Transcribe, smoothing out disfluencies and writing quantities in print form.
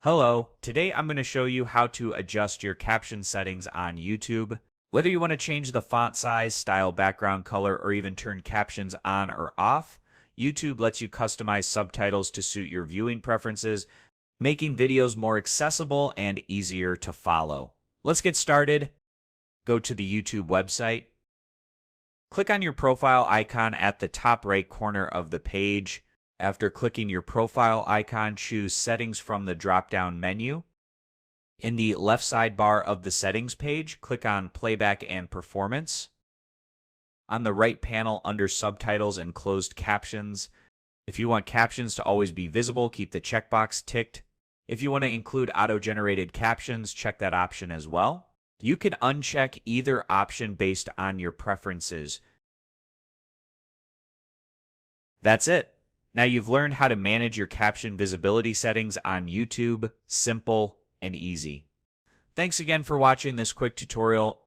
Hello, today I'm going to show you how to adjust your caption settings on YouTube. Whether you want to change the font size, style, background color, or even turn captions on or off, YouTube lets you customize subtitles to suit your viewing preferences, making videos more accessible and easier to follow. Let's get started. Go to the YouTube website. Click on your profile icon at the top right corner of the page. After clicking your profile icon, choose Settings from the drop-down menu. In the left sidebar of the settings page, click on Playback and Performance. On the right panel under Subtitles and Closed Captions, if you want captions to always be visible, keep the checkbox ticked. If you want to include auto-generated captions, check that option as well. You can uncheck either option based on your preferences. That's it. Now you've learned how to manage your caption visibility settings on YouTube. Simple and easy. Thanks again for watching this quick tutorial.